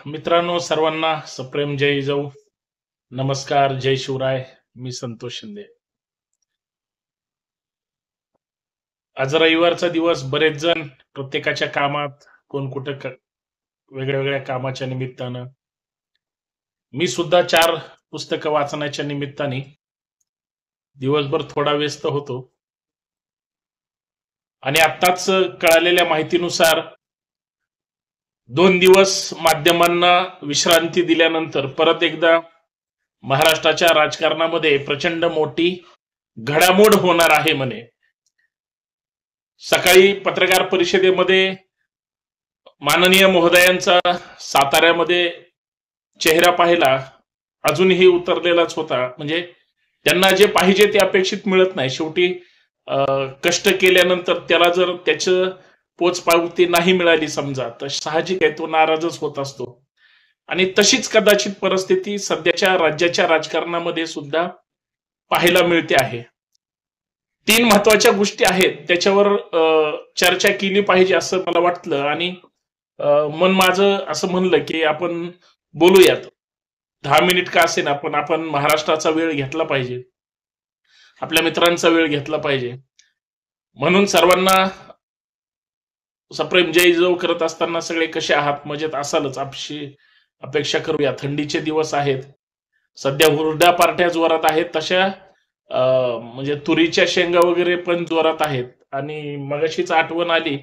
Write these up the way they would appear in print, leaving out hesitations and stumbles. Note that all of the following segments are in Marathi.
मित्रांनो, सर्वांना सप्रेम जय जिजाऊ. नमस्कार, जय शिवराय. मी संतोष शिंदे. आज रविवारचा दिवस. बरेच जण प्रत्येकाच्या कामात, कोण कुठं वेगळ्या वेगळ्या कामाच्या निमित्तानं. मी सुद्धा 4 पुस्तकं वाचण्याच्या निमित्ताने दिवसभर थोडा व्यस्त होतो. आणि आत्ताच कळालेल्या माहितीनुसार 2 दिवस माध्यमांना विश्रांती दिल्यानंतर परत एकदा महाराष्ट्राच्या राजकारणामध्ये प्रचंड मोठी घडामोड होणार आहे म्हणे. सकाळी पत्रकार परिषदेमध्ये माननीय महोदयांचा साताऱ्यामध्ये चेहरा पाहिला, अजूनही उतरलेलाच होता. म्हणजे त्यांना जे पाहिजे ते अपेक्षित मिळत नाही. शेवटी कष्ट केल्यानंतर त्याला जर त्याचं पोचपावती नाही मिळाली समजा, तर साहजिक आहे तो नाराजच होत असतो. आणि तशीच कदाचित परिस्थिती सध्याच्या राज्याच्या राजकारणामध्ये सुद्धा पाहायला मिळते आहे. 3 महत्वाच्या गोष्टी आहेत, त्याच्यावर चर्चा केली पाहिजे असं मला वाटलं. आणि मन माझं असं म्हणलं की आपण बोलूयात. 10 मिनिट का असेना, पण आपण महाराष्ट्राचा वेळ घेतला पाहिजे, आपल्या मित्रांचा वेळ घेतला पाहिजे. म्हणून सर्वांना सप्रेम जय जिजाऊ करत असताना सगळे कसे आहात? मजेत असालच अशी अपेक्षा करूया. थंडीचे दिवस आहेत, सध्या हुरडा पार्ट्या जोरात आहेत, तशा म्हणजे तुरीच्या शेंगा वगैरे पण जोरात आहेत. आणि मगाशीच आठवण आली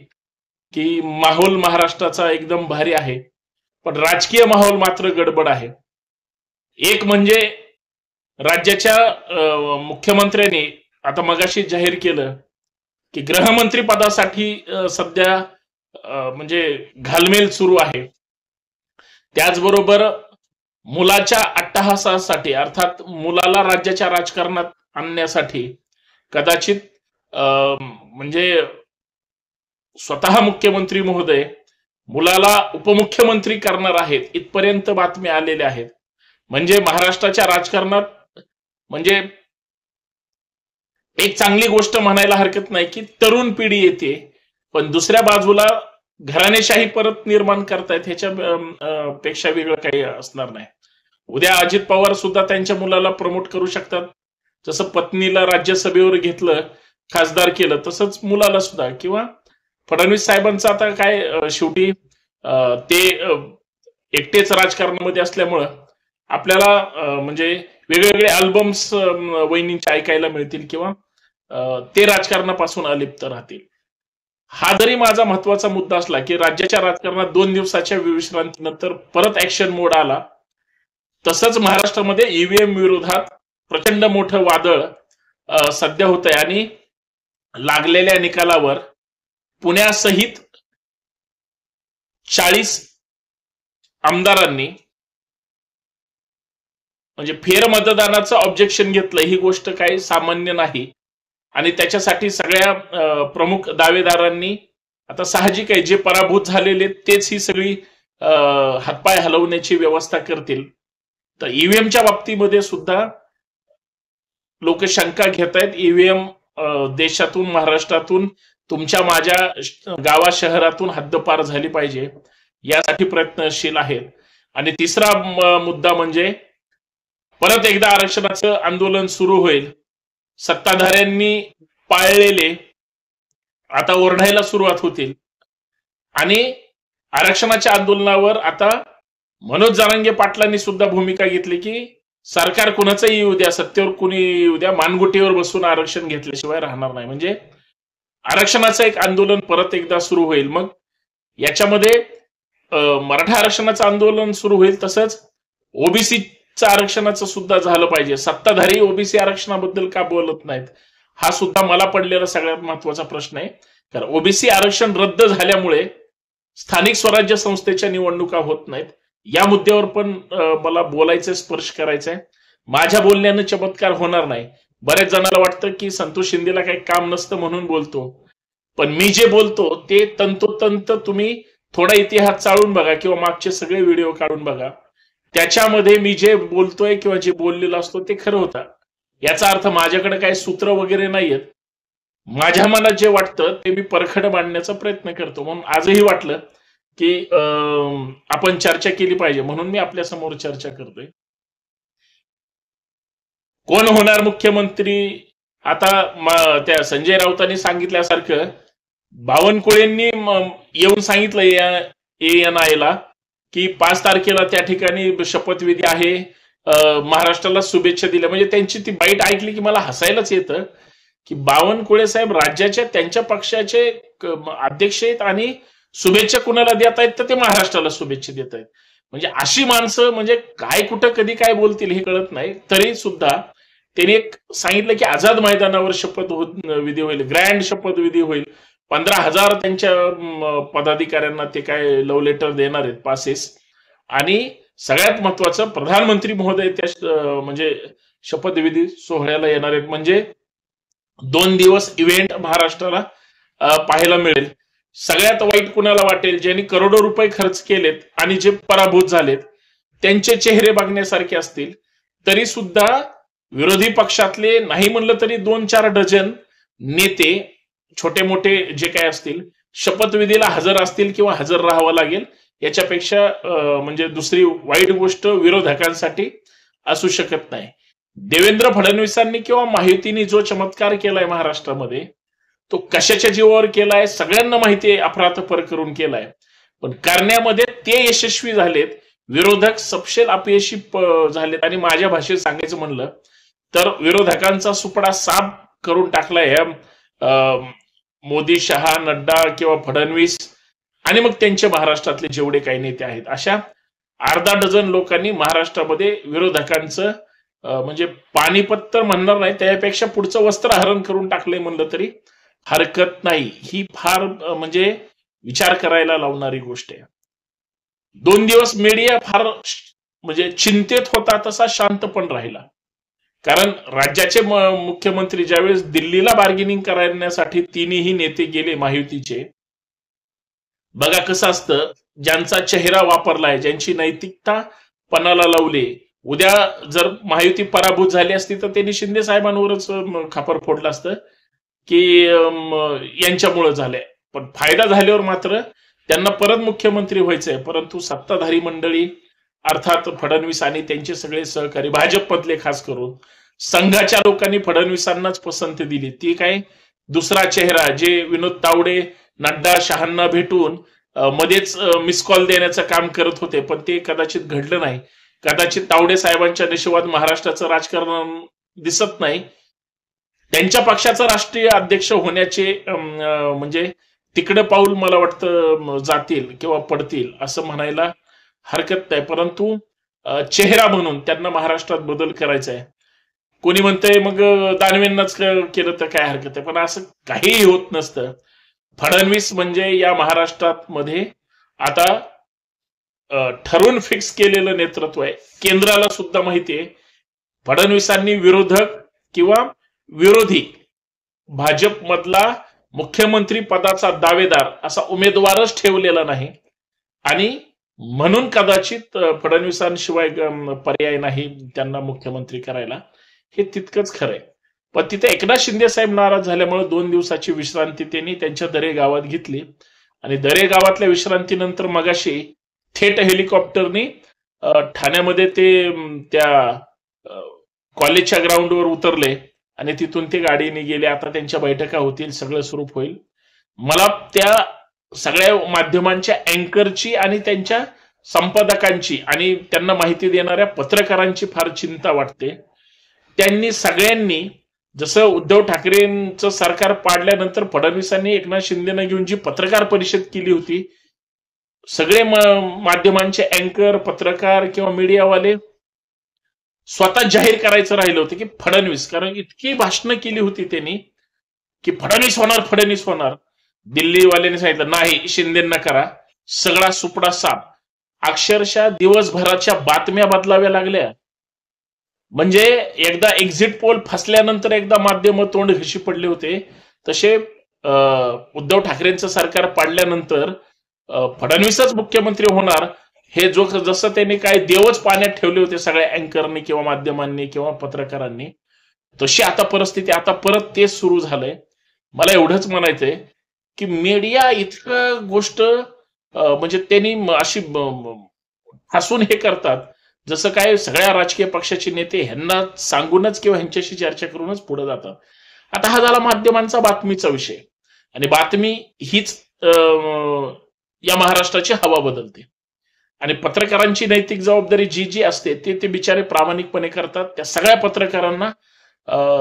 की माहोल महाराष्ट्राचा एकदम भारी आहे, पण राजकीय माहोल मात्र गडबड आहे. एक म्हणजे राज्याच्या मुख्यमंत्र्यांनी आता मगाशी जाहीर केलं की गृहमंत्री पदासाठी सध्या म्हणजे घालमेल सुरू आहे. त्याचबरोबर मुलाच्या अट्टहासासाठी, अर्थात मुलाला राज्याच्या राजकारणात आणण्यासाठी कदाचित म्हणजे स्वतः मुख्यमंत्री महोदय मुलाला उपमुख्यमंत्री करणार आहेत, इथपर्यंत बातम्या आलेल्या आहेत. म्हणजे महाराष्ट्राच्या राजकारणात म्हणजे एक चांगली गोष्ट म्हणायला हरकत नाही की तरुण पिढी येते, पण दुसऱ्या बाजूला घराणेशाही परत निर्माण करतायत. ह्याच्या पेक्षा वेगळं काही असणार नाही. उद्या अजित पवार सुद्धा त्यांच्या मुलाला प्रमोट करू शकतात. जसं पत्नीला राज्यसभेवर घेतलं, खासदार केलं, तसंच मुलाला सुद्धा. किंवा फडणवीस साहेबांचं आता काय, शेवटी ते एकटेच राजकारणामध्ये असल्यामुळं आपल्याला म्हणजे वेगवेगळे अल्बम्स वहिनींचे ऐकायला मिळतील किंवा ते राजकारणापासून अलिप्त राहतील. हा जरी माझा महत्वाचा मुद्दा असला की राज्याच्या राजकारणात 2 दिवसाच्या विश्रांतीनंतर परत ऍक्शन मोड आला, तसंच महाराष्ट्रामध्ये ईव्हीएम विरोधात प्रचंड मोठं वादळ सध्या होत आहे. आणि लागलेल्या निकालावर पुण्यासहित 40 आमदारांनी म्हणजे फेरमतदानाचं ऑब्जेक्शन घेतलं. ही गोष्ट काही सामान्य नाही. आणि त्याच्यासाठी सगळ्या प्रमुख दावेदारांनी, आता साहजिक आहे जे पराभूत झालेले तेच ही सगळी हातपाय हलवण्याची व्यवस्था करतील. तर ईव्हीएमच्या बाबतीमध्ये सुद्धा लोक शंका घेत आहेत. ईव्हीएम देशातून, महाराष्ट्रातून, तुमच्या माझ्या गावा शहरातून हद्दपार झाली पाहिजे, यासाठी प्रयत्नशील आहेत. आणि तिसरा मुद्दा म्हणजे परत एकदा आरक्षणाचं आंदोलन सुरू होईल. सत्ताधाऱ्यांनी पाळलेले आता ओरडायला सुरुवात होतील. आणि आरक्षणाच्या आंदोलनावर आता मनोज जरांगे पाटलांनी सुद्धा भूमिका घेतली की सरकार कुणाचंही येऊ द्या, सत्तेवर कुणी येऊ द्या, मानगुटीवर बसून आरक्षण घेतल्याशिवाय राहणार नाही. म्हणजे आरक्षणाचं एक आंदोलन परत एकदा सुरू होईल. मग याच्यामध्ये मराठा आरक्षणाचं आंदोलन सुरू होईल, तसंच ओबीसी आरक्षणाचं सुद्धा झालं पाहिजे. सत्ताधारी ओबीसी आरक्षणाबद्दल का बोलत नाहीत, हा सुद्धा मला पडलेला सगळ्यात महत्वाचा प्रश्न आहे. कारण ओबीसी आरक्षण रद्द झाल्यामुळे स्थानिक स्वराज्य संस्थेच्या निवडणुका होत नाहीत. या मुद्द्यावर पण मला बोलायचं, स्पर्श करायचंय. माझ्या बोलण्यानं चमत्कार होणार नाही. बऱ्याच जणांना वाटतं की संतोष शिंदेला काही काम नसतं म्हणून बोलतो, पण मी जे बोलतो ते तंतोतंत तुम्ही थोडा इतिहास चाळून बघा किंवा मागचे सगळे व्हिडिओ काढून बघा. त्याच्यामध्ये मी जे बोलतोय किंवा जे बोललेलं असतो ते खरं होतं. याचा अर्थ माझ्याकडे काही सूत्र वगैरे नाहीयेत. माझ्या मनात जे वाटतं ते मी परखड मांडण्याचा प्रयत्न करतो. म्हणून आजही वाटलं की आपण चर्चा केली पाहिजे, म्हणून मी आपल्या समोर चर्चा करतोय. कोण होणार मुख्यमंत्री? आता त्या संजय राऊतांनी सांगितल्यासारखं बावनकुळेंनी येऊन सांगितलं ANI ला की 5 तारखेला त्या ठिकाणी शपथविधी आहे, महाराष्ट्राला शुभेच्छा दिल्या. म्हणजे त्यांची ती बाईट ऐकली की मला हसायलाच येतं की बावनकुळे साहेब राज्याच्या त्यांच्या पक्षाचे अध्यक्ष आहेत आणि शुभेच्छा कुणाला देत आहेत तर ते महाराष्ट्राला शुभेच्छा देत आहेत. म्हणजे अशी माणसं म्हणजे काय कुठं कधी काय बोलतील हे कळत नाही. तरी सुद्धा त्यांनी एक सांगितलं की आझाद मैदानावर शपथविधी होईल, ग्रँड शपथविधी होईल. 15,000 त्यांच्या पदाधिकाऱ्यांना ते काय लव्ह लेटर देणार आहेत, पासेस. आणि सगळ्यात महत्वाचं प्रधानमंत्री महोदय त्या म्हणजे शपथविधी सोहळ्याला येणार आहेत. म्हणजे 2 दिवस इव्हेंट महाराष्ट्राला पाहायला मिळेल. सगळ्यात वाईट कुणाला वाटेल? ज्यांनी करोडो रुपये खर्च केलेत आणि जे पराभूत झालेत त्यांचे चेहरे बघण्यासारखे असतील. तरी सुद्धा विरोधी पक्षातले नाही म्हणलं तरी 2-4 डझन नेते छोटे मोठे जे काय असतील शपथविधीला हजर असतील किंवा हजर राहावं लागेल. याच्यापेक्षा म्हणजे दुसरी वाईट गोष्ट विरोधकांसाठी असू शकत नाही. देवेंद्र फडणवीसांनी किंवा महायुतीने जो चमत्कार केलाय महाराष्ट्रामध्ये तो कशाच्या जीवावर केलाय सगळ्यांना माहिती आहे, अफरातफर करून केलाय. पण करण्यामध्ये ते यशस्वी झालेत, विरोधक सपशेल अपयशी झालेत. आणि माझ्या भाषेत सांगायचं म्हणलं तर विरोधकांचा सुपडा साफ करून टाकलाय ह्या मोदी, शहा, नड्डा किंवा फडणवीस आणि मग त्यांचे महाराष्ट्रातले जेवढे काही नेते आहेत. अशा अर्धा डझन लोकांनी महाराष्ट्रामध्ये विरोधकांचं म्हणजे पानिपत तर म्हणणार नाही, त्यापेक्षा पुढचं वस्त्रहरण करून टाकलंय म्हणलं तरी हरकत नाही. ही फार म्हणजे विचार करायला लावणारी गोष्ट आहे. 2 दिवस मीडिया फार म्हणजे चिंतेत होता तसा शांत पण राहिला. कारण राज्याचे मुख्यमंत्री ज्यावेळेस दिल्लीला बार्गेनिंग करण्यासाठी तिन्ही नेते गेले महायुतीचे, बघा कसं असतं, ज्यांचा चेहरा वापरलाय, ज्यांची नैतिकता पणाला लावली, उद्या जर महायुती पराभूत झाली असती तर त्यांनी शिंदे साहेबांवरच खापर फोडलं असतं की यांच्यामुळे झालंय. पण फायदा झाल्यावर मात्र त्यांना परत मुख्यमंत्री व्हायचंय. परंतु सत्ताधारी मंडळी अर्थात फडणवीस आणि त्यांचे सगळे सहकारी भाजपमधले खास करून संघाच्या लोकांनी फडणवीसांनाच पसंती दिली. ती काय दुसरा चेहरा जे विनोद तावडे, नड्डा, शहांना भेटून मध्येच मिस कॉल देण्याचं काम करत होते, पण ते कदाचित घडलं नाही. कदाचित तावडे साहेबांच्या नशिबात महाराष्ट्राचं राजकारण दिसत नाही. त्यांच्या पक्षाचा राष्ट्रीय अध्यक्ष होण्याचे म्हणजे तिकडे पाऊल मला वाटतं जातील किंवा पडतील असं म्हणायला हरकत नाही. परंतु चेहरा म्हणून त्यांना महाराष्ट्रात बदल करायचा आहे. कोणी म्हणतंय मग दानवेंनाच केलं तर काय हरकत आहे, पण असं काहीही होत नसतं. फडणवीस म्हणजे या महाराष्ट्रात मध्ये आता ठरवून फिक्स केलेलं नेतृत्व आहे. केंद्राला सुद्धा माहिती आहे फडणवीसांनी विरोधक किंवा विरोधी भाजपमधला मुख्यमंत्री पदाचा दावेदार असा उमेदवारच ठेवलेला नाही. आणि म्हणून कदाचित फडणवीसांशिवाय पर्याय नाही त्यांना मुख्यमंत्री करायला, हे तितकंच खरंय. पण तिथे एकनाथ शिंदे साहेब नाराज झाल्यामुळे 2 दिवसाची विश्रांती त्यांनी त्यांच्या दरे गावात घेतली. आणि दरे गावातल्या विश्रांतीनंतर मगाशी थेट हेलिकॉप्टरनी ठाण्यामध्ये ते त्या कॉलेजच्या ग्राउंडवर उतरले आणि तिथून ते गाडीने गेले. आता त्यांच्या बैठका होतील, सगळं सुरू होईल. मला त्या सगळ्या माध्यमांच्या अँकरची आणि त्यांच्या संपादकांची आणि त्यांना माहिती देणाऱ्या पत्रकारांची फार चिंता वाटते. त्यांनी सगळ्यांनी जसं उद्धव ठाकरेंचं सरकार पाडल्यानंतर फडणवीसांनी एकनाथ शिंदेना घेऊन जी पत्रकार परिषद केली होती, सगळे माध्यमांचे अँकर, पत्रकार किंवा मीडियावाले स्वतः जाहीर करायचं राहिलं होतं की फडणवीस, कारण इतकी भाषणं केली होती त्यांनी की फडणवीस होणार, फडणवीस होणार. दिल्लीवाल्यांनी सांगितलं नाही, शिंदेंना करा. सगळा सुपडा साप. अक्षरशः दिवसभराच्या बातम्या बदलाव्या लागल्या. म्हणजे एकदा एक्झिट पोल फसल्यानंतर एकदा माध्यम तोंड घशी पडले होते, तसे उद्धव ठाकरेंचं सरकार पाडल्यानंतर फडणवीसच मुख्यमंत्री होणार हे जसं त्यांनी काय देवच पाण्यात ठेवले होते सगळ्या अँकरनी किंवा माध्यमांनी किंवा पत्रकारांनी, तशी आता परिस्थिती, आता परत तेच सुरू झालंय. मला एवढंच म्हणायचंय की मीडिया इतकं गोष्ट म्हणजे त्यांनी अशी हसून हे करतात, जसं काय सगळ्या राजकीय पक्षाचे नेते ह्यांना सांगूनच किंवा ह्यांच्याशी चर्चा करूनच पुढे जातात. आता हा झाला माध्यमांचा बातमीचा विषय, आणि बातमी हीच या महाराष्ट्राची हवा बदलते. आणि पत्रकारांची नैतिक जबाबदारी जी जी असते ते बिचारे प्रामाणिकपणे करतात. त्या सगळ्या पत्रकारांना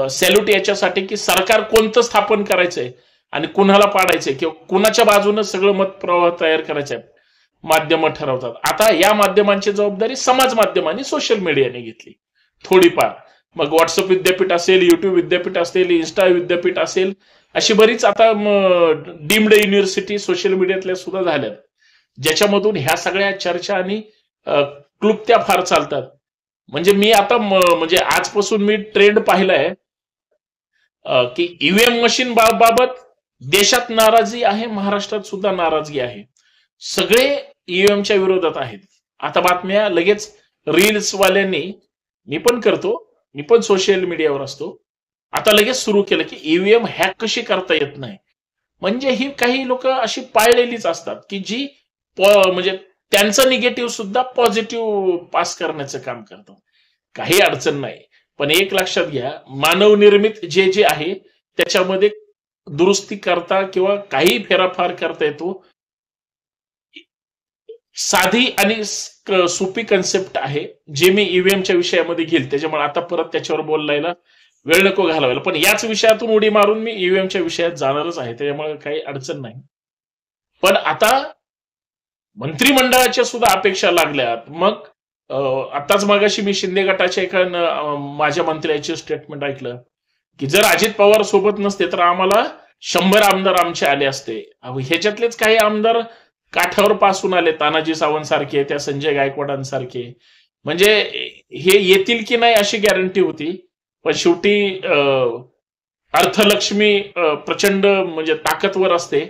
सॅल्यूट याच्यासाठी की सरकार कोणतं स्थापन करायचंय आणि कुणाला पाडायचंय किंवा कुणाच्या बाजूनं सगळं मत प्रवाह तयार करायचंय, माध्यम ठरवतात. आता या माध्यमांची जबाबदारी समाज माध्यमांनी, सोशल मीडियाने घेतली थोडीफार. मग व्हॉट्सअप विद्यापीठ असेल, युट्यूब विद्यापीठ असेल, इन्स्टा विद्यापीठ असेल, अशी बरीच आता डीम्ड युनिव्हर्सिटी सोशल मीडियातल्या सुद्धा झाल्यात, ज्याच्यामधून ह्या सगळ्या चर्चा आणि क्लुप्त्या फार चालतात. म्हणजे मी आता म्हणजे आजपासून मी ट्रेंड पाहिलाय की ईव्हीएम मशीन बाबत देशात नाराजी आहे, महाराष्ट्रात सुद्धा नाराजगी आहे. सगळे ईव्हीएमच्या विरोधात आहेत. आता बातम्या लगेच रील्स वाल्यांनी, मी पण करतो, मी पण सोशल मीडियावर असतो, आता लगेच सुरू केलं की ईव्हीएम हॅक कशी करता येत नाही. म्हणजे ही काही लोक अशी पाळलेलीच असतात की जी म्हणजे त्यांचं निगेटिव्ह सुद्धा पॉझिटिव्ह पास करण्याचं काम करतात. काही अडचण नाही, पण एक लक्षात घ्या, मानवनिर्मित जे जे आहे त्याच्यामध्ये दुरुस्ती करता किंवा काही फेराफार करता येतो. साधी आणि सोपी कन्सेप्ट आहे, जे मी ईव्हीएमच्या विषयामध्ये घेईल, त्याच्यामुळे आता परत त्याच्यावर बोलायला वेळ नको घालवायला. पण याच विषयातून उडी मारून मी ईव्हीएमच्या विषयात जाणारच आहे, त्याच्यामुळे काही अडचण नाही. पण आता मंत्रिमंडळाच्या सुद्धा अपेक्षा लागल्यात. मग आताच मागाशी मी शिंदे गटाच्या एका माझ्या मंत्र्याचे स्टेटमेंट ऐकलं की जर अजित पवार सोबत नसते तर आम्हाला 100 आमदार आमचे आले असते. ह्याच्यातलेच काही आमदार काठावर पासून आले, तानाजी सावंत सारखे, त्या संजय गायकवाडांसारखे. म्हणजे हे येतील की नाही अशी गॅरंटी होती, पण शेवटी अर्थलक्ष्मी प्रचंड म्हणजे ताकदवर असते.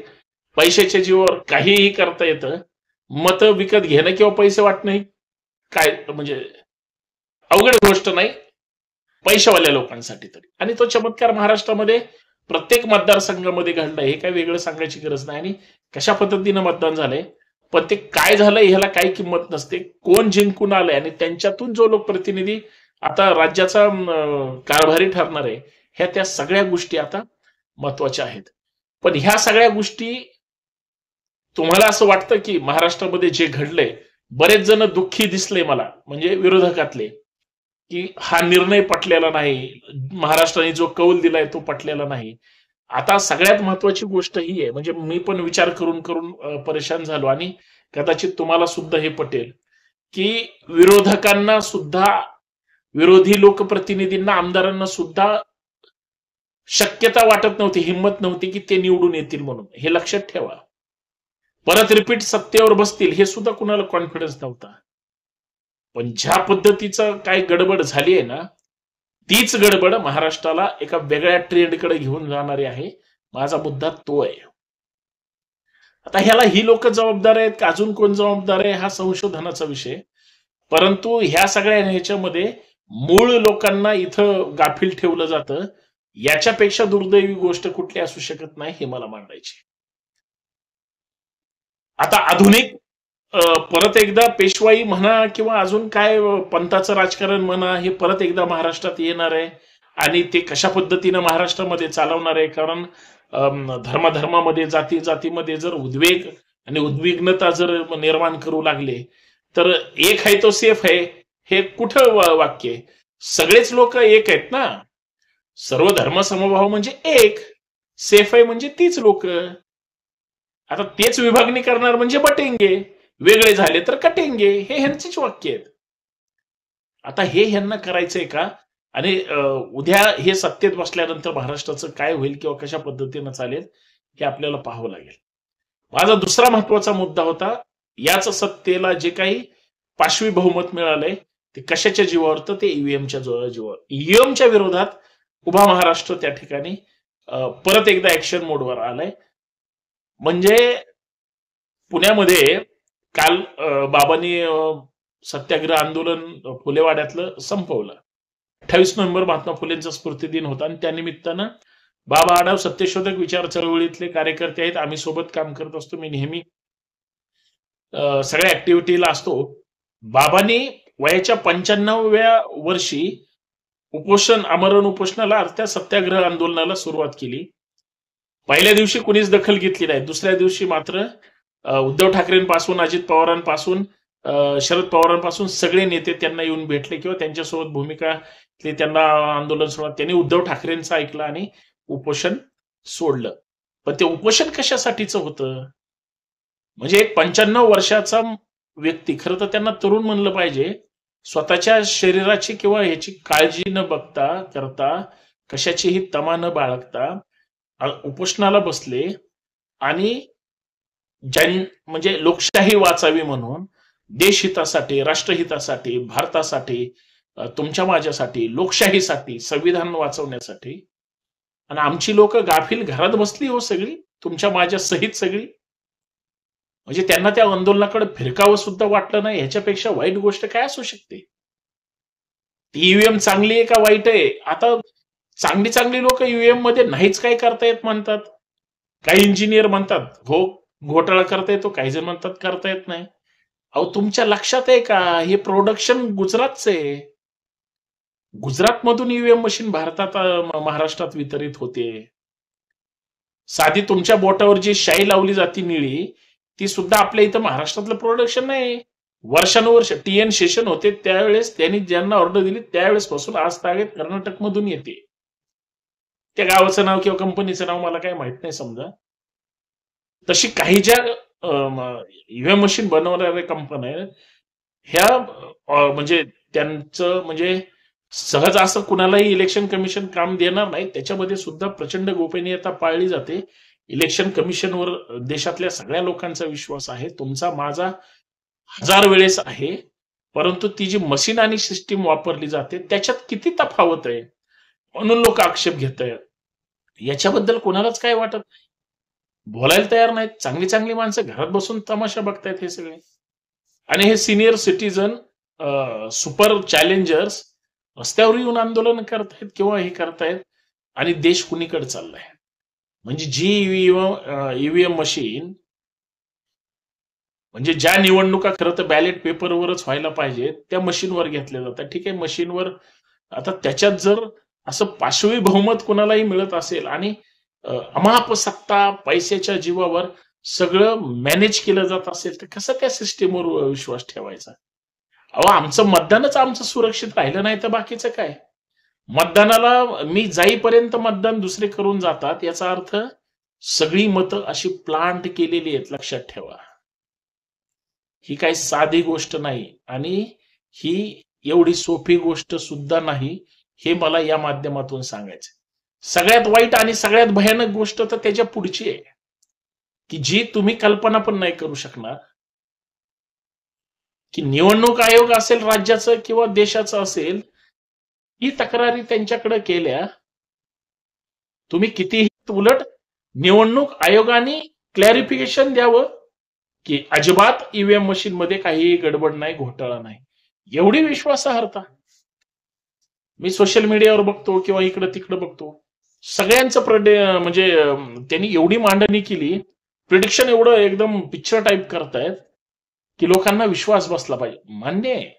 पैशाच्या जीवावर काहीही करता येतं. मतं विकत घेणं किंवा पैसे वाटणं काय म्हणजे अवघड गोष्ट नाही पैशावाल्या लोकांसाठी तरी. आणि तो चमत्कार महाराष्ट्रामध्ये प्रत्येक मतदारसंघामध्ये घडलाय, हे काय वेगळं सांगायची गरज नाही. आणि कशा पद्धतीनं मतदान झालंय, पण ते काय झालंय ह्याला काही किंमत नसते. कोण जिंकून आलंय आणि त्यांच्यातून जो लोकप्रतिनिधी आता राज्याचा कारभारी ठरणार आहे, ह्या त्या सगळ्या गोष्टी आता महत्वाच्या आहेत. पण ह्या सगळ्या गोष्टी तुम्हाला असं वाटतं की महाराष्ट्रामध्ये जे घडलंय, बरेच जण दुःखी दिसले मला, म्हणजे विरोधकातले, की हा निर्णय पटलेला नाही, महाराष्ट्राने जो कौल दिलाय तो पटलेला नाही. आता सगळ्यात महत्वाची गोष्ट ही आहे, म्हणजे मी पण विचार करून करून परेशान झालो, आणि कदाचित तुम्हाला सुद्धा हे पटेल की विरोधकांना सुद्धा, विरोधी लोकप्रतिनिधींना, आमदारांना सुद्धा शक्यता वाटत नव्हती, हिंमत नव्हती की ते निवडून येतील म्हणून. हे लक्षात ठेवा. परत रिपीट सत्तेवर बसतील हे सुद्धा कुणाला कॉन्फिडन्स नव्हता. पण ज्या पद्धतीचं काय गडबड झाली आहे ना, तीच गडबड महाराष्ट्राला एका वेगळ्या ट्रेंडकडे घेऊन जाणारी आहे. माझा मुद्दा तो आहे. आता ह्याला ही लोक जबाबदार आहेत का अजून कोण जबाबदार आहे हा संशोधनाचा विषय. परंतु ह्या सगळ्या ह्याच्यामध्ये मूळ लोकांना इथं गाफील ठेवलं जातं. याच्यापेक्षा दुर्दैवी गोष्ट कुठली असू शकत नाही, हे मला मांडायची. आता आधुनिक परत एकदा पेशवाई म्हणा किंवा अजून काय पंथाचं राजकारण म्हणा, हे परत एकदा महाराष्ट्रात येणार आहे. आणि ते कशा पद्धतीनं महाराष्ट्रामध्ये चालवणार आहे, कारण धर्माधर्मामध्ये, जाती जातीमध्ये जर उद्वेग आणि उद्विग्नता जर निर्माण करू लागले तर एक आहे तो सेफ आहे, हे कुठं वाक्य आहे? सगळेच लोक एक आहेत ना, सर्व धर्म समभाव म्हणजे एक, सेफ आहे म्हणजे तीच लोक. आता तेच विभागणी करणार म्हणजे बटेंगे, वेगळे झाले तर कटेंगे, हे ह्यांचीच वाक्य आहेत. आता हे ह्यांना करायचंय का? आणि उद्या हे सत्तेत बसल्यानंतर महाराष्ट्राचं काय होईल किंवा कशा पद्धतीनं चालेल हे आपल्याला पाहावं लागेल. माझा दुसरा महत्वाचा मुद्दा होता, याच सत्तेला जे काही पाशवी बहुमत मिळालंय ते कशाच्या जीवावर, तर ते ईव्हीएमच्या जीवावर. ईव्हीएमच्या विरोधात उभा महाराष्ट्र त्या ठिकाणी परत एकदा ऍक्शन मोडवर आलाय. म्हणजे पुण्यामध्ये काल बाबांनी सत्याग्रह आंदोलन फुलेवाड्यातलं संपवलं. 28 नोव्हेंबर महात्मा फुलेंचा स्मृती दिन होता आणि त्यानिमित्तानं बाबा आढाव सत्यशोधक विचार चळवळीतले कार्यकर्ते आहेत, आम्ही सोबत काम करत असतो. मी नेहमी सगळ्या ऍक्टिव्हिटीला असतो. बाबांनी वयाच्या 95व्या वर्षी आमरण उपोषणाला अर्थात सत्याग्रह आंदोलनाला सुरुवात केली. पहिल्या दिवशी कुणीच दखल घेतली नाही. दुसऱ्या दिवशी मात्र उद्धव ठाकरेंपासून, अजित पवारांपासून, शरद पवारांपासून सगळे नेते त्यांना येऊन भेटले किंवा त्यांच्यासोबत भूमिका त्यांना आंदोलन सोडलं. त्यांनी उद्धव ठाकरेंचं ऐकलं आणि उपोषण सोडलं. पण ते उपोषण कशासाठीचं होतं? म्हणजे एक 95 वर्षाचा व्यक्ती, खरं तर त्यांना तरुण म्हणलं पाहिजे, स्वतःच्या शरीराची किंवा ह्याची काळजी न बघता करता, कशाचीही तमा न बाळगता उपोषणाला बसले आणि म्हणजे लोकशाही वाचावी म्हणून, देशहितासाठी, राष्ट्रहितासाठी, भारतासाठी, तुमच्या माझ्यासाठी, लोकशाहीसाठी, संविधान वाचवण्यासाठी. आणि आमची लोक गाफील घरात बसली हो सगळी, तुमच्या माझ्या सहित सगळी. म्हणजे त्यांना त्या आंदोलनाकडे फिरकावं सुद्धा वाटलं नाही. ह्याच्यापेक्षा वाईट गोष्ट काय असू शकते? ईव्हीएम चांगली आहे का वाईट आहे? आता चांगली चांगली लोक ईव्हीएम मध्ये नाहीच काय करता येत म्हणतात. काही इंजिनियर म्हणतात हो घोटाळा करता येतो, काही जण म्हणतात करता येत नाही. अहो, तुमच्या लक्षात आहे का हे प्रोडक्शन गुजरातचं आहे? गुजरातमधून ईव्हीएम मशीन भारतात, महाराष्ट्रात वितरित होते. साधी तुमच्या बोटावर जी शाई लावली जाते निळी, ती सुद्धा आपल्या इथं महाराष्ट्रातलं प्रोडक्शन नाही. वर्षानुवर्ष TN शेषन होते त्यावेळेस त्यांनी ज्यांना ऑर्डर दिली त्यावेळेस पासून आज तागेत कर्नाटक मधून येते. त्या गावाचं नाव किंवा कंपनीचं नाव मला काही माहित नाही समजा. तशी काही ज्या ईव्हीएम मशीन बनवणाऱ्या कंपन्या ह्या म्हणजे त्यांचं म्हणजे सहज असं कुणालाही इलेक्शन कमिशन काम देणार नाही. त्याच्यामध्ये सुद्धा प्रचंड गोपनीयता पाळली जाते. इलेक्शन कमिशनवर देशातल्या सगळ्या लोकांचा विश्वास आहे, तुमचा माझा 1000 वेळेस आहे. परंतु ती जी मशीन आणि सिस्टीम वापरली जाते त्याच्यात किती तफावत आहे म्हणून लोक आक्षेप घेत आहेत. याच्याबद्दल कोणालाच काय वाटत नाही, बोलायला तयार नाहीत. चांगली चांगली माणसं घरात बसून तमाशा बघतायत हे सगळे. आणि हे सिनियर सिटीजन, सुपर चॅलेंजर्स रस्त्यावर येऊन आंदोलन करतायत किंवा हे करतायत. आणि देश कुणीकडे चाललाय? म्हणजे जी ईव्हीएम मशीन, म्हणजे ज्या निवडणुका खरं तर बॅलेट पेपरवरच व्हायला पाहिजे त्या मशीनवर घेतल्या जातात. ठीक आहे, मशीनवर आता त्याच्यात जर असं पाशवी बहुमत कुणालाही मिळत असेल आणि अमाप सत्ता पैशाच्या जीवावर सगळं मॅनेज केलं जात असेल तर कसं त्या सिस्टीमवर विश्वास ठेवायचा? अहो, आमचं मतदानच आमचं सुरक्षित राहिलं नाही तर बाकीचं काय? मतदानाला मी जाईपर्यंत मतदान दुसरे करून जातात, याचा अर्थ सगळी मतं अशी प्लांट केलेली आहेत, लक्षात ठेवा. ही काही साधी गोष्ट नाही आणि ही एवढी सोपी गोष्ट सुद्धा नाही, हे मला या माध्यमातून सांगायचं. सगळ्यात वाईट आणि सगळ्यात भयानक गोष्ट तर त्याच्या पुढची आहे की जी तुम्ही कल्पना पण नाही करू शकणार. की निवडणूक आयोग असेल राज्याचं किंवा देशाचं असेल, ही तक्रारी त्यांच्याकडे केल्या, तुम्ही कितीही, उलट निवडणूक आयोगाने क्लॅरिफिकेशन द्यावं की अजिबात ईव्हीएम मशीन मध्ये काहीही गडबड नाही, घोटाळा नाही. एवढी विश्वासार्हता मी सोशल मीडियावर बघतो किंवा इकडं तिकडं बघतो, सगळ्यांचं म्हणजे त्यांनी एवढी मांडणी केली, प्रिडिक्शन एवढं एकदम पिक्चर टाईप करतायत की लोकांना विश्वास बसला पाहिजे. मान्य आहे,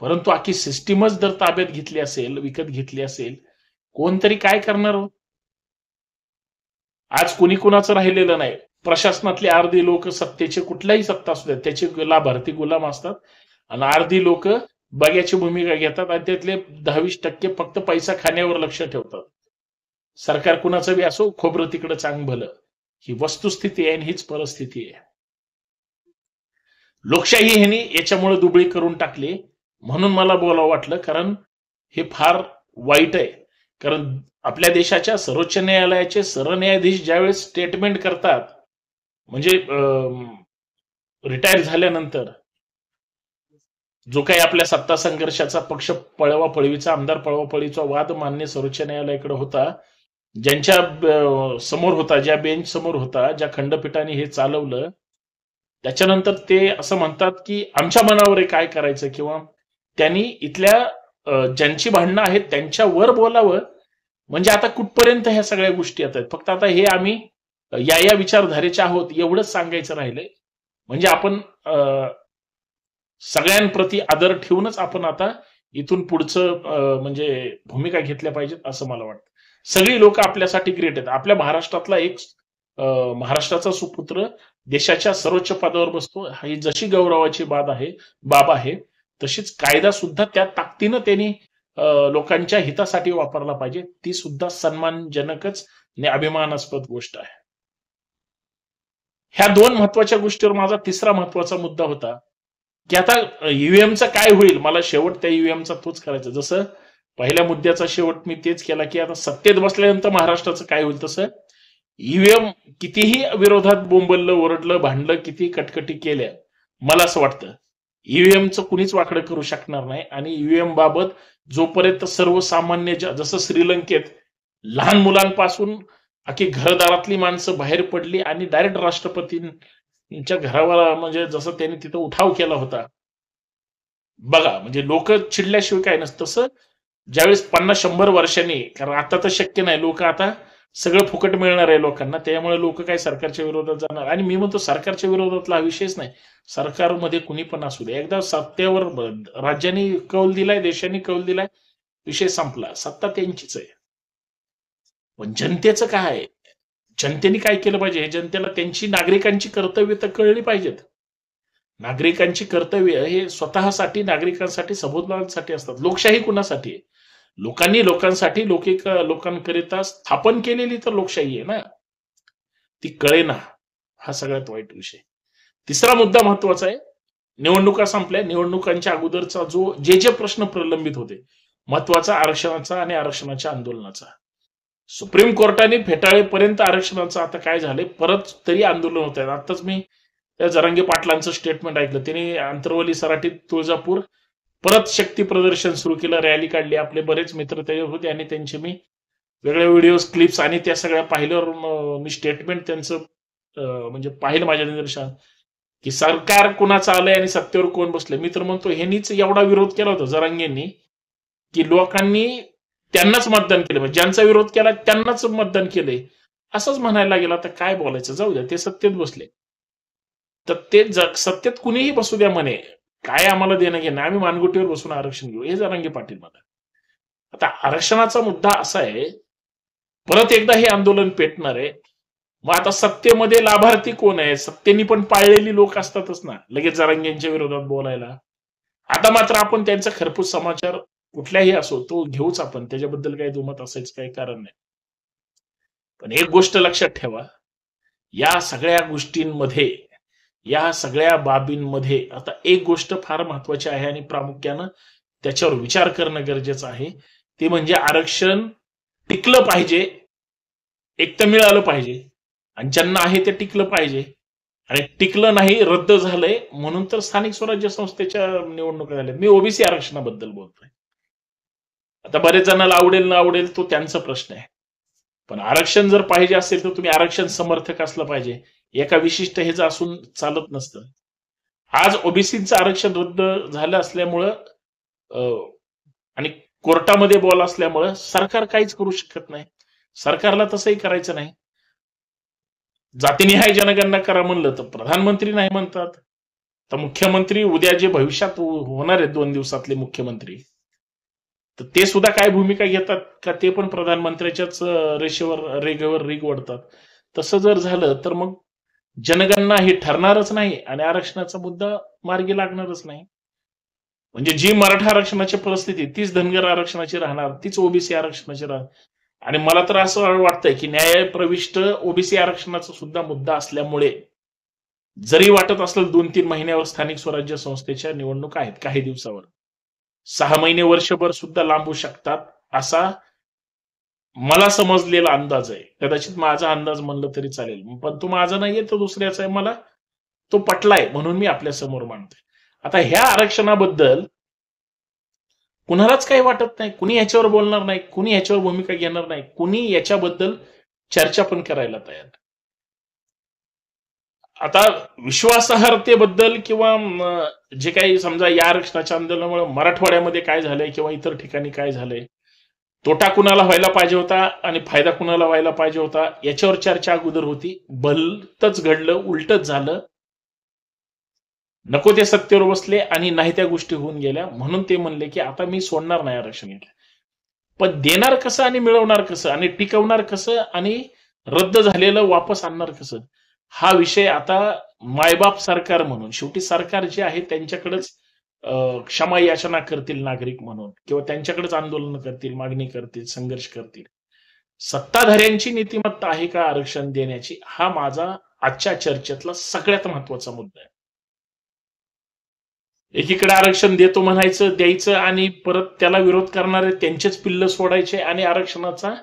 परंतु आखी सिस्टीमच जर ताब्यात घेतली असेल, विकत घेतली असेल, कोणतरी काय करणार? आज कुणी कुणाचं राहिलेलं नाही. प्रशासनातले अर्धी लोक सत्तेचे, कुठल्याही सत्ता असू द्या, त्याचे लाभार्थी गुलाम असतात आणि अर्धी लोक बघ्याची भूमिका घेतात आणि त्यातले 10-20% फक्त पैसा खाण्यावर लक्ष ठेवतात. सरकार कुणाचं बी असो, खोबरं तिकडं चांग भलं. ही वस्तुस्थिती आहे आणि हीच परिस्थिती आहे. लोकशाही ह्यांनी याच्यामुळे दुबळी करून टाकली म्हणून मला बोलावं वाटलं, कारण हे फार वाईट आहे. कारण आपल्या देशाच्या सर्वोच्च न्यायालयाचे सरन्यायाधीश ज्यावेळेस स्टेटमेंट करतात, म्हणजे रिटायर झाल्यानंतर जो काही आपल्या सत्ता संघर्षाचा पक्ष पळवापळवीचा, आमदार पळवापळवीचा वाद मान्य सर्वोच्च न्यायालयाकडे होता, ज्यांच्या समोर होता, ज्या बेंच समोर होता, ज्या खंडपीठाने हे चालवलं, त्याच्यानंतर ते असं म्हणतात की आमच्या मनावर काय करायचं, किंवा त्यांनी इथल्या ज्यांची भांडणं आहेत त्यांच्यावर बोलावं. म्हणजे आता कुठपर्यंत ह्या सगळ्या गोष्टी येत आहेत. फक्त आता हे आम्ही या विचारधारेचे आहोत एवढंच सांगायचं राहिलंय. म्हणजे आपण सगळ्यांप्रती आदर ठेवूनच आपण आता इथून पुढचं म्हणजे भूमिका घेतल्या पाहिजेत असं मला वाटतं. सगळी लोक आपल्यासाठी ग्रेट आहेत. आपल्या महाराष्ट्रातला एक महाराष्ट्राचा सुपुत्र देशाच्या सर्वोच्च पदावर बसतो. ही जशी गौरवाची बाब आहे, तशीच कायदा सुद्धा त्या ताकदीनं त्यांनी लोकांच्या हितासाठी वापरला पाहिजे. ती सुद्धा सन्मानजनकच आणि अभिमानास्पद गोष्ट आहे. ह्या 2 महत्वाच्या गोष्टीवर माझा तिसरा महत्वाचा मुद्दा होता की आता ईव्हीएमचं काय होईल. मला शेवट त्या ईव्हीएमचा तोच करायचा. जसं पहिल्या मुद्द्याचा शेवट मी तेच केला की आता सत्तेत बसल्यानंतर महाराष्ट्राचं काय होईल, तसं ईव्हीएम कितीही विरोधात बोंबललं, ओरडलं, भांडलं, किती कटकटी केल्या, मला असं वाटतं ईव्हीएमचं कुणीच वाकडं करू शकणार नाही. आणि ईव्हीएम बाबत जोपर्यंत सर्वसामान्य जसं श्रीलंकेत लहान मुलांपासून अख्खी घरदारातली माणसं बाहेर पडली आणि डायरेक्ट राष्ट्रपतींच्या घरावर म्हणजे जसं त्यांनी तिथं उठाव केला होता बघा, म्हणजे लोक चिडल्याशिवाय काय नसतं. तसं ज्यावेळेस 50-100 वर्षांनी, कारण आता तर शक्य नाही, लोक आता सगळं फुकट मिळणार आहे लोकांना, त्यामुळे लोक काय सरकारच्या विरोधात जाणार. आणि मी म्हणतो सरकारच्या विरोधातला हा विषयच नाही. सरकारमध्ये कुणी पण असू दे, एकदा सत्तेवर राज्यांनी कौल दिलाय, देशांनी कौल दिलाय, विषय संपला, सत्ता त्यांचीच आहे. पण जनतेचं काय आहे, जनतेने काय केलं पाहिजे, हे जनतेला त्यांची नागरिकांची कर्तव्य तर कळली पाहिजेत. नागरिकांची कर्तव्य हे स्वतःसाठी, नागरिकांसाठी, सभोवतालांसाठी असतात. लोकशाही कुणासाठी आहे? लोकांनी लोकांसाठी, लोकांकरिता स्थापन केलेली तर लोकशाही आहे ना, ती कळेना. हा सगळ्यात वाईट विषय. तिसरा मुद्दा महत्वाचा आहे. निवडणुका संपल्या, निवडणुकांच्या अगोदरचा जे प्रश्न प्रलंबित होते, महत्वाचा आरक्षणाचा आणि आरक्षणाच्या आंदोलनाचा, सुप्रीम कोर्टाने फेटाळेपर्यंत आरक्षणाचं आता काय झालंय, परत तरी आंदोलन होत आहे. आताच मी त्या जरांगे पाटलांचं स्टेटमेंट ऐकलं. त्यांनी आंतरवली, सराटी, तुळजापूर परत शक्ती प्रदर्शन सुरू केलं, रॅली काढली. आपले बरेच मित्र त्याच्यावर होते आणि त्यांचे मी वेगळे व्हिडिओज, क्लिप्स आणि त्या सगळ्या पाहिल्यावर मी स्टेटमेंट त्यांचं म्हणजे पाहिलं माझ्या निदर्शनात की सरकार कुणाचं आलंय आणि सत्तेवर कोण बसले. मी तर म्हणतो ह्यांनीच एवढा विरोध केला होता जरांगेंनी की लोकांनी त्यांनाच मतदान केलं, म्हणजे ज्यांचा विरोध केला त्यांनाच मतदान केलंय असंच म्हणायला लागेल. आता काय बोलायचं, जाऊ द्या, ते सत्तेत बसले तर ते सत्तेत कुणीही बसू द्या म्हणे, काय आम्हाला देणं घेणं, आम्ही मानगुटीवर बसून आरक्षण घेऊ, हे जरांगे पाटील म्हणतात. आता आरक्षणाचा मुद्दा असा आहे, परत एकदा हे आंदोलन पेटणार आहे. मग आता सत्तेमध्ये लाभार्थी कोण आहे? सत्तेनी पण पाळलेली लोक असतातच ना लगेच जरांगेंच्या विरोधात बोलायला. आता मात्र आपण त्यांचा खरपूस समाचार कुठल्याही असो तो घेऊच आपण, त्याच्याबद्दल काही दुमत असायचं काही कारण नाही. पण एक गोष्ट लक्षात ठेवा, या सगळ्या गोष्टींमध्ये, या सगळ्या बाबींमध्ये आता एक गोष्ट फार महत्वाची आहे आणि प्रामुख्यानं त्याच्यावर विचार करणं गरजेचं आहे, ते म्हणजे आरक्षण टिकलं पाहिजे, एक तर मिळालं पाहिजे, आणि ज्यांना आहे ते टिकलं पाहिजे. आणि टिकलं नाही, रद्द झालंय म्हणून तर स्थानिक स्वराज्य संस्थेच्या निवडणुका झाल्या. मी ओबीसी आरक्षणाबद्दल बोलतोय. आता बरेच जणांना आवडेल ना आवडेल तो त्यांचा प्रश्न आहे, पण आरक्षण जर पाहिजे असेल तर तुम्ही आरक्षण समर्थक असलं पाहिजे. एका विशिष्ट हेच असून चालत नसतं. आज ओबीसीचं आरक्षण रद्द झालं असल्यामुळं आणि कोर्टामध्ये बॉल असल्यामुळं सरकार काहीच करू शकत नाही. सरकारला तसंही करायचं नाही. जातीनिहाय जनगणना करा म्हणलं तर प्रधानमंत्री नाही म्हणतात. तर मुख्यमंत्री उद्या जे भविष्यात होणार आहेत 2 दिवसातले मुख्यमंत्री, तर ते सुद्धा काय भूमिका घेतात का, ते पण प्रधानमंत्र्याच्याच रेगेवर रीग ओढतात. तसं जर झालं तर मग जनगणना ही ठरणारच नाही आणि आरक्षणाचा मुद्दा मार्गी लागणारच नाही. म्हणजे जी मराठा आरक्षणाची परिस्थिती तीच धनगर आरक्षणाची राहणार, तीच ओबीसी आरक्षणाची राहणार. आणि मला तर असं वाटतंय की न्यायप्रविष्ट ओबीसी आरक्षणाचा सुद्धा मुद्दा असल्यामुळे जरी वाटत असलं 2-3 महिन्यावर स्थानिक स्वराज्य संस्थेच्या निवडणुका आहेत, काही दिवसावर 6 महिने, वर्षभर सुद्धा लांबू शकतात असा मला समजलेला अंदाज आहे. कदाचित माझा अंदाज म्हणलं तरी चालेल, पण तो माझा नाहीये, तो दुसऱ्याचा आहे. मला तो पटलाय म्हणून मी आपल्या समोर मांडतोय. आता ह्या आरक्षणाबद्दल कुणालाच काही वाटत नाही, कुणी याच्यावर बोलणार नाही, कुणी याच्यावर भूमिका घेणार नाही, कुणी याच्याबद्दल चर्चा पण करायला तयार. आता विश्वासार्हतेबद्दल किंवा जे काही समजा या आरक्षणाच्या आंदोलनामुळे मराठवाड्यामध्ये काय झालंय किंवा इतर ठिकाणी काय झालंय, तोटा कुणाला व्हायला पाहिजे होता आणि फायदा कुणाला व्हायला पाहिजे होता, याच्यावर चर्चा अगोदर होती. भलतच घडलं, उलटच झालं. नको ते सत्तेवर बसले आणि नाही त्या गोष्टी होऊन गेल्या, म्हणून ते म्हणले की आता मी सोडणार नाही आरक्षण घ्यायला. पण देणार कसं आणि मिळवणार कसं आणि टिकवणार कसं आणि रद्द झालेलं वापस आणणार कसं, हा विषय आता मायबाप सरकार म्हणून, शेवटी सरकार जे आहे त्यांच्याकडेच क्षमा याचना करतील नागरिक म्हणून, किंवा त्यांच्याकडेच आंदोलन करतील, मागणी करतील, संघर्ष करतील. सत्ताधाऱ्यांची नीतिमत्ता आहे का आरक्षण देण्याची, हा माझा आजच्या चर्चेतला सगळ्यात महत्वाचा मुद्दा आहे. एकीकडे आरक्षण देतो म्हणायचं, द्यायचं आणि परत त्याला विरोध करणारे त्यांचेच पिल्ल सोडायचे आणि आरक्षणाचा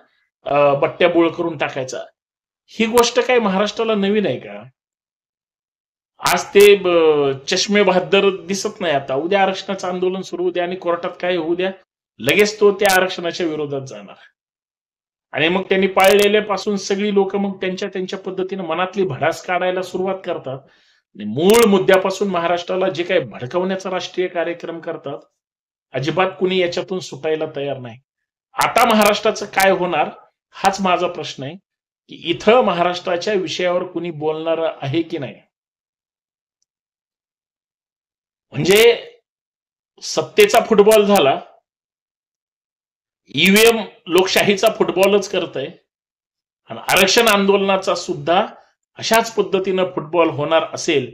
बट्ट्याबोळ करून टाकायचा. ही गोष्ट काय महाराष्ट्राला नवीन आहे का? आज ते चष्मे बहादर दिसत नाही. आता उद्या आरक्षणाचं आंदोलन सुरू होऊ द्या आणि कोर्टात काय होऊ द्या, लगेच तो त्या आरक्षणाच्या विरोधात जाणार आणि मग त्यांनी पाळलेल्यापासून सगळी लोक मग त्यांच्या त्यांच्या पद्धतीने मनातली भडास काढायला सुरुवात करतात. मूळ मुद्द्यापासून महाराष्ट्राला जे काही भडकवण्याचा राष्ट्रीय कार्यक्रम करतात, अजिबात कुणी याच्यातून सुटायला तयार नाही. आता महाराष्ट्राचं काय होणार हाच माझा प्रश्न आहे, की इथं महाराष्ट्राच्या विषयावर कुणी बोलणार आहे की नाही. म्हणजे सत्तेचा फुटबॉल झाला, ईव्हीएम लोकशाहीचा फुटबॉलच करतंय आणि आरक्षण आंदोलनाचा सुद्धा अशाच पद्धतीनं फुटबॉल होणार असेल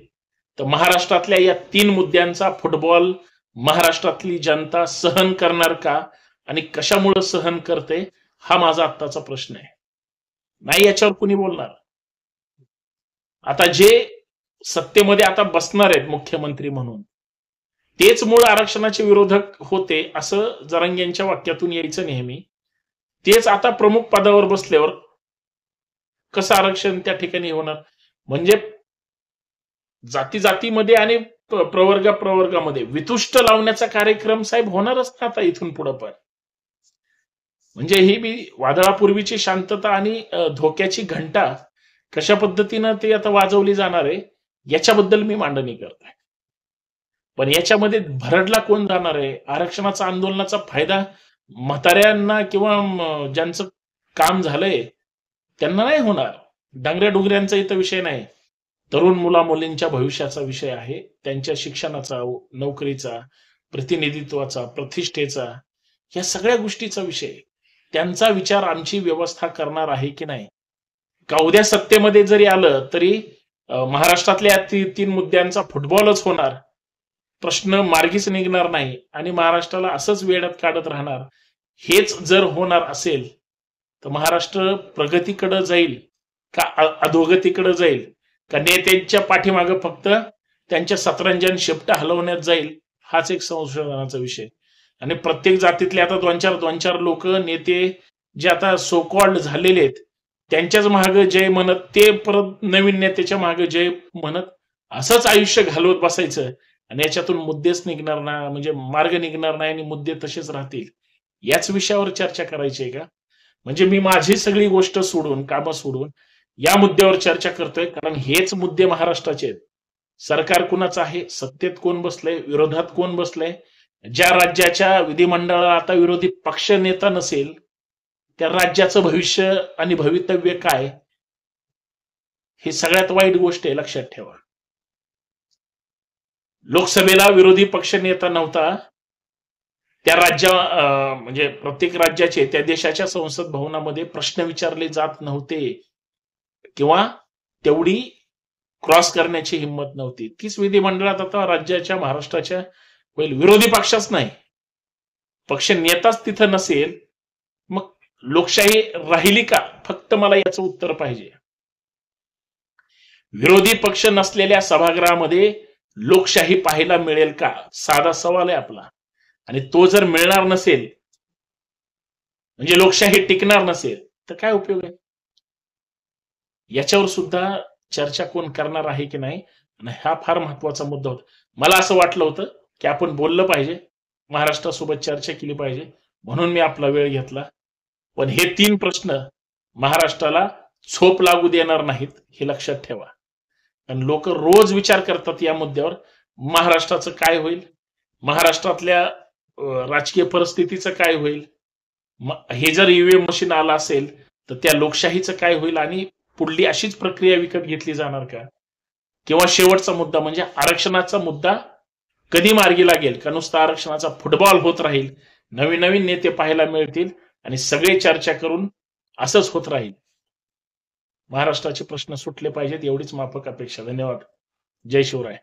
तर महाराष्ट्रातल्या या 3 मुद्द्यांचा फुटबॉल महाराष्ट्रातली जनता सहन करणार का आणि कशामुळे सहन करते, हा माझा आत्ताचा प्रश्न आहे. नाही याच्यावर कुणी बोलणार. आता जे सत्तेमध्ये आता बसणार आहेत मुख्यमंत्री म्हणून, तेच मूळ आरक्षणाचे विरोधक होते असं जरांगेंच्या वाक्यातून यायचं नेहमी. तेच आता प्रमुख पदावर बसल्यावर कसं आरक्षण त्या ठिकाणी होणार. म्हणजे जाती जातीमध्ये आणि प्रवर्गामध्ये वितुष्ट लावण्याचा कार्यक्रम साहेब होणारच ना आता इथून पुढे. पण म्हणजे ही मी वादळापूर्वीची शांतता आणि धोक्याची घंटा कशा पद्धतीनं ते आता वाजवली जाणार आहे याच्याबद्दल मी मांडणी करतोय. पण याच्यामध्ये भरडला कोण जाणार आहे? आरक्षणाचा आंदोलनाचा फायदा म्हाताऱ्यांना किंवा ज्यांचं काम झालंय त्यांना नाही होणार. डांगऱ्या डुगऱ्यांचा इथं विषय नाही. तरुण मुला मुलींच्या भविष्याचा विषय आहे. त्यांच्या शिक्षणाचा, नोकरीचा, प्रतिनिधित्वाचा, प्रतिष्ठेचा, या सगळ्या गोष्टीचा विषय. त्यांचा विचार आमची व्यवस्था करणार आहे की नाही. का उद्या सत्तेमध्ये जरी आलं तरी महाराष्ट्रातल्या 3 मुद्द्यांचा फुटबॉलच होणार, प्रश्न मार्गीच निघणार नाही आणि महाराष्ट्राला असंच वेड्यात काढत राहणार. हेच जर होणार असेल तर महाराष्ट्र प्रगतीकडे जाईल का अधोगतीकडे जाईल, का नेत्यांच्या पाठीमागे फक्त त्यांच्या सतरंजन शेपटा हलवण्यात जाईल, हाच एक संशोधनाचा विषय. आणि प्रत्येक जातीतले आता 2-4 लोक नेते जे आता सो कॉल्ड झालेले आहेत त्यांच्याच मागे जय म्हणत, ते परत नवीन नेत्याच्या मागे जय म्हणत, असंच आयुष्य घालवत बसायचं आणि याच्यातून मुद्देच निघणार नाही, म्हणजे मार्ग निघणार नाही आणि मुद्दे तसेच राहतील. याच विषयावर चर्चा करायची आहे का? म्हणजे मी माझी सगळी गोष्ट सोडून, कामं सोडून या मुद्द्यावर चर्चा करतोय, कारण हेच मुद्दे महाराष्ट्राचे आहेत. सरकार कुणाचं आहे, सत्तेत कोण बसलंय, विरोधात कोण बसलंय. ज्या राज्याच्या विधिमंडळाला आता विरोधी पक्ष नेता नसेल त्या राज्याचं भविष्य आणि भवितव्य काय, हे सगळ्यात वाईट गोष्ट आहे, लक्षात ठेवा. लोकसभेला विरोधी पक्ष नेता नव्हता, त्या म्हणजे प्रत्येक राज्याचे, त्या देशाच्या संसद भवनामध्ये प्रश्न विचारले जात नव्हते किंवा तेवढी क्रॉस करण्याची हिंमत नव्हती. तीच विधिमंडळात आता राज्याच्या, महाराष्ट्राच्या होईल. विरोधी पक्षच नाही, पक्ष नेताच तिथं नसेल, मग लोकशाही राहिली का? फक्त मला याचं उत्तर पाहिजे. विरोधी पक्ष नसलेल्या सभागृहामध्ये लोकशाही पाहायला मिळेल का? साधा सवाल आहे आपला. आणि तो जर मिळणार नसेल, म्हणजे लोकशाही टिकणार नसेल, तर काय उपयोग आहे? याच्यावर सुद्धा चर्चा कोण करणार आहे की नाही, आणि हा फार महत्वाचा मुद्दा होता. मला असं वाटलं होतं की आपण बोललं पाहिजे, महाराष्ट्रासोबत चर्चा केली पाहिजे, म्हणून मी आपला वेळ घेतला. पण हे 3 प्रश्न महाराष्ट्राला झोप लागू देणार नाहीत, हे लक्षात ठेवा. आणि लोक रोज विचार करतात या मुद्द्यावर, महाराष्ट्राचं काय होईल, महाराष्ट्रातल्या राजकीय परिस्थितीचं काय होईल, हे जर ईव्हीएम मशीन आला असेल तर त्या लोकशाहीचं काय होईल आणि पुढली अशीच प्रक्रिया विकत घेतली जाणार का? किंवा शेवटचा मुद्दा म्हणजे आरक्षणाचा मुद्दा कधी मार्गी लागेल का नुसता आरक्षणाचा फुटबॉल होत राहील, नवीन नवीन नेते पाहायला मिळतील आणि सगळे चर्चा करून असंच होत राहील. महाराष्ट्राचे प्रश्न सुटले पाहिजेत एवढीच माफक अपेक्षा. धन्यवाद. जय शिवराय.